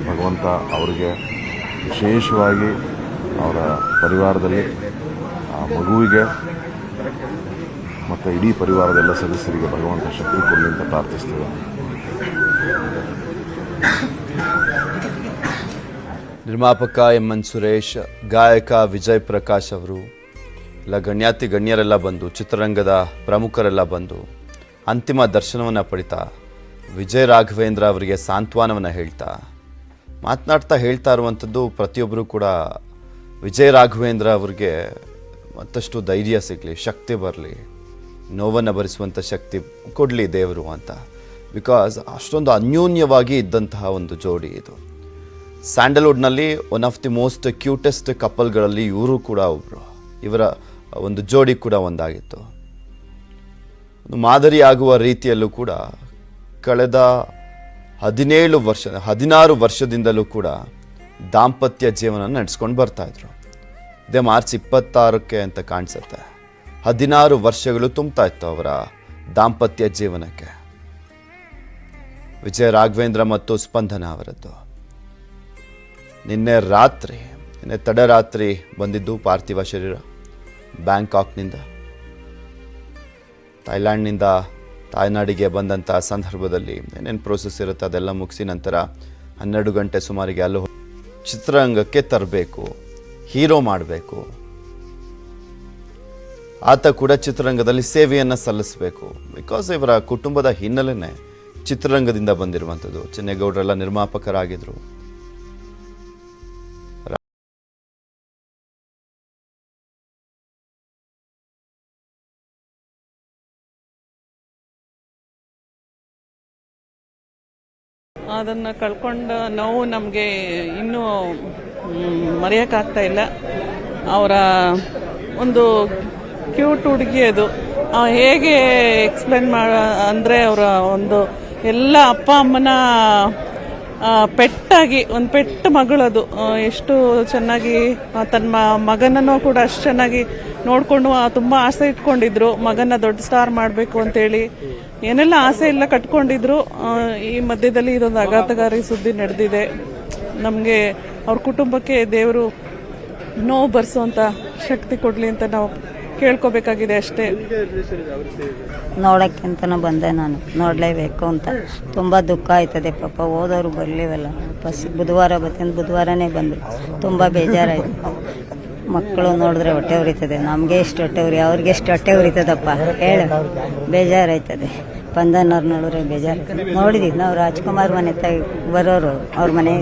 ಭಗವಂತ ಅವರಿಗೆ ವಿಶೇಷವಾಗಿ ಅವರ ಪರಿವಾರದಲ್ಲಿ ಆ ಮಗುವಿಗೆ ಮತ್ತು ಇಡೀ ಪರಿವಾರದ ಎಲ್ಲ ಸದಸ್ಯರಿಗೆ ಭಗವಂತ ಶಕ್ತಿ ಕೊಡಲಿ ಅಂತ ಪ್ರಾರ್ಥಿಸ್ತೇವೆ. ನಿರ್ಮಾಪಕ ಎನ್ ಸುರೇಶ್, ಗಾಯಕ ವಿಜಯ್ ಪ್ರಕಾಶ್ ಅವರು ಎಲ್ಲ ಗಣ್ಯರೆಲ್ಲ ಬಂದು, ಚಿತ್ರರಂಗದ ಪ್ರಮುಖರೆಲ್ಲ ಬಂದು ಅಂತಿಮ ದರ್ಶನವನ್ನು ಪಡಿತಾ ವಿಜಯ್ ರಾಘವೇಂದ್ರ ಅವರಿಗೆ ಸಾಂತ್ವನವನ್ನು ಮಾತನಾಡ್ತಾ ಹೇಳ್ತಾ ಇರುವಂಥದ್ದು, ಪ್ರತಿಯೊಬ್ಬರು ಕೂಡ ವಿಜಯ್ ರಾಘವೇಂದ್ರ ಅವರಿಗೆ ಮತ್ತಷ್ಟು ಧೈರ್ಯ ಸಿಗಲಿ, ಶಕ್ತಿ ಬರಲಿ, ನೋವನ್ನು ಭರಿಸುವಂಥ ಶಕ್ತಿ ಕೊಡಲಿ ದೇವರು ಅಂತ. ಬಿಕಾಸ್ ಅಷ್ಟೊಂದು ಅನ್ಯೋನ್ಯವಾಗಿ ಇದ್ದಂತಹ ಒಂದು ಜೋಡಿ ಇದು. ಸ್ಯಾಂಡಲ್ವುಡ್ನಲ್ಲಿ one of the most cutest ಕಪಲ್ಗಳಲ್ಲಿ ಇವರು ಕೂಡ ಒಬ್ಬರು. ಇವರ ಒಂದು ಜೋಡಿ ಕೂಡ ಒಂದಾಗಿತ್ತು. ಒಂದು ಮಾದರಿಯಾಗುವ ರೀತಿಯಲ್ಲೂ ಕೂಡ ಕಳೆದ 16 ವರ್ಷದಿಂದಲೂ ಕೂಡ ದಾಂಪತ್ಯ ಜೀವನ ನಡೆಸ್ಕೊಂಡು ಬರ್ತಾಯಿದ್ರು. ಇದೇ ಮಾರ್ಚ್ 26ಕ್ಕೆ ಅಂತ ಕಾಣಿಸುತ್ತೆ 16 ವರ್ಷಗಳು ತುಂಬ್ತಾ ಇತ್ತು ಅವರ ದಾಂಪತ್ಯ ಜೀವನಕ್ಕೆ. ವಿಜಯ ರಾಘವೇಂದ್ರ ಮತ್ತು ಸ್ಪಂದನ ಅವರದ್ದು. ನಿನ್ನೆ ತಡರಾತ್ರಿ ಬಂದಿದ್ದು ಪಾರ್ಥಿವ ಶರೀರ ಬ್ಯಾಂಕಾಕ್ನಿಂದ. ಥೈಲ್ಯಾಂಡ್ನಿಂದ ತಾಯ್ನಾಡಿಗೆ ಬಂದಂಥ ಸಂದರ್ಭದಲ್ಲಿ ಏನೇನು ಪ್ರೋಸೆಸ್ ಇರುತ್ತೆ ಅದೆಲ್ಲ ಮುಗಿಸಿ ನಂತರ 12 ಗಂಟೆ ಸುಮಾರಿಗೆ ಅಲ್ಲೂ ಚಿತ್ರರಂಗಕ್ಕೆ ತರಬೇಕು, ಹೀರೋ ಮಾಡಬೇಕು, ಆತ ಕೂಡ ಚಿತ್ರರಂಗದಲ್ಲಿ ಸೇವೆಯನ್ನು ಸಲ್ಲಿಸಬೇಕು. ಬಿಕಾಸ್ ಇವರ ಕುಟುಂಬದ ಹಿನ್ನೆಲೆನೇ ಚಿತ್ರರಂಗದಿಂದ ಬಂದಿರುವಂಥದ್ದು. ಚೆನ್ನೇಗೌಡರೆಲ್ಲ ನಿರ್ಮಾಪಕರಾಗಿದ್ದರು. ಅದನ್ನು ಕಳ್ಕೊಂಡ ನೋವು ನಮಗೆ ಇನ್ನೂ ಮರೆಯೋಕ್ಕಾಗ್ತಾ ಇಲ್ಲ. ಅವರ ಒಂದು ಕ್ಯೂಟ್ ಹುಡುಗಿ ಅದು. ಹೇಗೆ ಎಕ್ಸ್ಪ್ಲೇನ್ ಅಂದರೆ ಅವರ ಒಂದು ಎಲ್ಲ ಅಪ್ಪ ಅಮ್ಮನ ಪೆಟ್ಟಾಗಿ ಒಂದು ಪೆಟ್ಟು ಮಗಳದು. ಎಷ್ಟು ಚೆನ್ನಾಗಿ ತನ್ನ ಮಗನನ್ನು ಕೂಡ ಅಷ್ಟು ಚೆನ್ನಾಗಿ ನೋಡಿಕೊಂಡು ತುಂಬ ಆಸೆ ಇಟ್ಕೊಂಡಿದ್ರು, ಮಗನ ದೊಡ್ಡ ಸ್ಟಾರ್ ಮಾಡಬೇಕು ಅಂತೇಳಿ ಏನೆಲ್ಲ ಆಸೆ ಎಲ್ಲ ಕಟ್ಕೊಂಡಿದ್ರು. ಈ ಮಧ್ಯದಲ್ಲಿ ಇದೊಂದು ಆಘಾತಕಾರಿ ಸುದ್ದಿ ನಡೆದಿದೆ. ನಮಗೆ ಅವ್ರ ಕುಟುಂಬಕ್ಕೆ ದೇವರು ನೋವು ಭರಿಸುವಂಥ ಶಕ್ತಿ ಕೊಡಲಿ ಅಂತ ನಾವು ಕೇಳ್ಕೋಬೇಕಾಗಿದೆ ಅಷ್ಟೇ. ನೋಡೋಕ್ಕೆ ಅಂತಲೂ ಬಂದೆ, ನಾನು ನೋಡಲೇಬೇಕು ಅಂತ. ತುಂಬ ದುಃಖ ಆಯ್ತದೆ ಪಾಪ, ಹೋದವರು ಬರಲಿವಲ್ಲ. ಬುಧವಾರ ಬರ್ತೀನಿ, ಬುಧವಾರನೇ ಬಂದರು. ತುಂಬ ಬೇಜಾರಾಯ್ತು. ಮಕ್ಕಳು ನೋಡಿದ್ರೆ ಹೊಟ್ಟೆ ಉರಿತದೆ. ನಮಗೆ ಎಷ್ಟು ಹೊಟ್ಟೆ ಉರಿ, ಅವ್ರಿಗೆ ಎಷ್ಟು ಹೊಟ್ಟೆ ಉರಿತದಪ್ಪ ಹೇಳು. ಬೇಜಾರಾಯ್ತದೆ. ಸ್ಪಂದನವ್ರು ನೋಡಿದ್ರೆ ಬೇಜಾರಾಯ್ತದೆ. ನೋಡಿದ್ದೀವಿ ನಾವು, ರಾಜ್ಕುಮಾರ್ ಮನೆ ಬರೋರು ಅವ್ರ ಮನೆ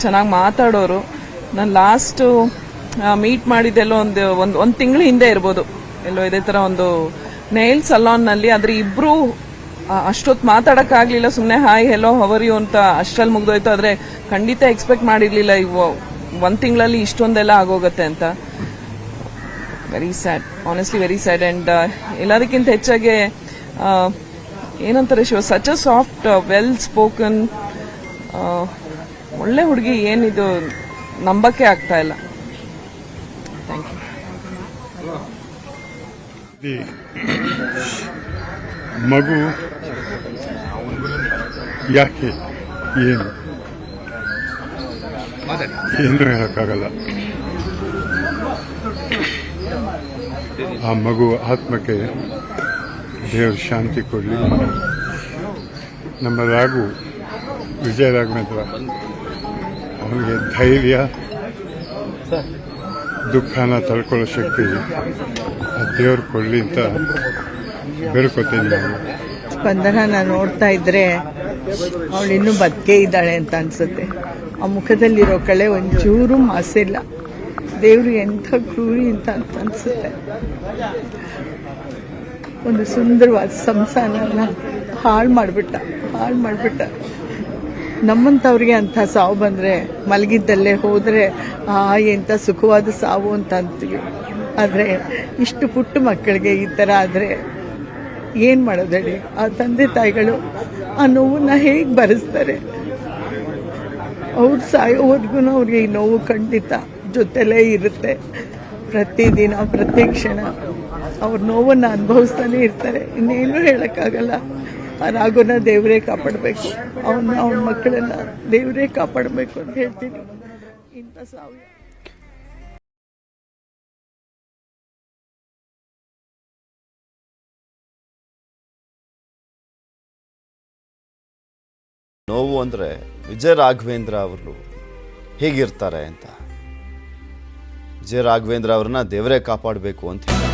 ಚೆನ್ನಾಗಿ ಮಾತಾಡೋರು. ನಾನು ಲಾಸ್ಟ್ ಮೀಟ್ ಮಾಡಿದ್ದೆಲ್ಲೋ ಒಂದು ತಿಂಗಳ ಹಿಂದೆ ಇರ್ಬೋದು, ಎಲ್ಲೋ ಇದೇ ತರ ಒಂದು ನೈಲ್ ಸಲೂನ್ನಲ್ಲಿ. ಆದ್ರೆ ಇಬ್ರು ಅಷ್ಟೊತ್ತು ಮಾತಾಡಕ್ಕಾಗ್ಲಿಲ್ಲ, ಸುಮ್ಮನೆ ಹಾಯ್ ಹೆಲೋ ಹವರ್ ಯು ಅಂತ ಅಷ್ಟರಲ್ಲಿ ಮುಗ್ದೋಯ್ತು. ಆದ್ರೆ ಖಂಡಿತ ಎಕ್ಸ್ಪೆಕ್ಟ್ ಮಾಡಿರ್ಲಿಲ್ಲ ಇವು ಒಂದ್ ತಿಂಗಳಲ್ಲಿ ಇಷ್ಟೊಂದೆಲ್ಲ ಆಗೋಗತ್ತೆ ಅಂತ. Very sad, honestly very sad. And ಎಲ್ಲದಕ್ಕಿಂತ ಹೆಚ್ಚಾಗಿ ಏನಂತಾರೆ, she was such a soft, well spoken, ಒಳ್ಳೆ ಹುಡುಗಿ. ಏನಿದು ನಂಬಕ್ಕೆ ಆಗ್ತಾ ಇಲ್ಲ. Thank you. ಮಗು ಯಾಕೆ ಏನು ಹೇಳಕ್ಕಾಗಲ್ಲ. ಆ ಮಗು ಆತ್ಮಕ್ಕೆ ದೇವರು ಶಾಂತಿ ಕೊಡಲಿ. ನಮ್ಮ ರಾಘು, ವಿಜಯ ರಾಘವೇಂದ್ರ, ಅವನಿಗೆ ಧೈರ್ಯ, ದುಃಖನ ತಡ್ಕೊಳ್ಳೋ ಶಕ್ತಿ ಆ ದೇವ್ರು ಕೊಡಲಿ ಅಂತ ಬೇಡ್ಕೊತೀನಿ. ನಾನು ಸ್ಪಂದನ ನೋಡ್ತಾ ಇದ್ರೆ ಅವಳು ಇನ್ನೂ ಬದುಕೇ ಇದ್ದಾಳೆ ಅಂತ ಅನ್ಸುತ್ತೆ. ಆ ಮುಖದಲ್ಲಿರೋ ಕಳೆ ಒಂಚೂರು ಮಾಸಿಲ್ಲ. ದೇವ್ರು ಎಂಥ ಕ್ರೂರಿ ಅಂತ ಅನ್ಸುತ್ತೆ. ಒಂದು ಸುಂದರವಾದ ಸಂಸಾರನ ಹಾಳು ಮಾಡಿಬಿಟ್ಟ. ನಮ್ಮಂಥವ್ರಿಗೆ ಅಂಥ ಸಾವು ಬಂದರೆ ಮಲಗಿದ್ದಲ್ಲೇ ಹೋದರೆ ಎಂಥ ಸುಖವಾದ ಸಾವು ಅಂತ ಅಂತೀವಿ. ಆದರೆ ಇಷ್ಟು ಪುಟ್ಟ ಮಕ್ಕಳಿಗೆ ಈ ಥರ ಆದರೆ ಏನು ಮಾಡೋದು ಹೇಳಿ? ಆ ತಂದೆ ತಾಯಿಗಳು ಆ ನೋವನ್ನ ಹೇಗೆ ಭರಿಸ್ತಾರೆ? ಅವ್ರು ಸಾಯೋವರೆಗೂ ಅವ್ರಿಗೆ ಈ ನೋವು ಖಂಡಿತ ಜೊತೆಲೇ ಇರುತ್ತೆ. ಪ್ರತಿದಿನ ಪ್ರತಿ ಕ್ಷಣ ಅವ್ರ ನೋವನ್ನು ಅನುಭವಿಸ್ತಾನೆ ಇರ್ತಾರೆ. ಇನ್ನೇನು ಹೇಳೋಕ್ಕಾಗಲ್ಲ. ಆ ರಾಘುನ ದೇವರೇ ಕಾಪಾಡಬೇಕು, ಅವನ ಮಕ್ಕಳನ್ನ ದೇವರೇ ಕಾಪಾಡಬೇಕು ಅಂತ ಹೇಳ್ತೀನಿ. ಇಂಥ ಸಾವು ನೋವು ಅಂದರೆ ವಿಜಯ ರಾಘವೇಂದ್ರ ಅವರು ಹೇಗಿರ್ತಾರೆ ಅಂತ. ವಿಜಯ ರಾಘವೇಂದ್ರ ಅವ್ರನ್ನ ದೇವರೇ ಕಾಪಾಡಬೇಕು ಅಂತ ಹೇಳಿ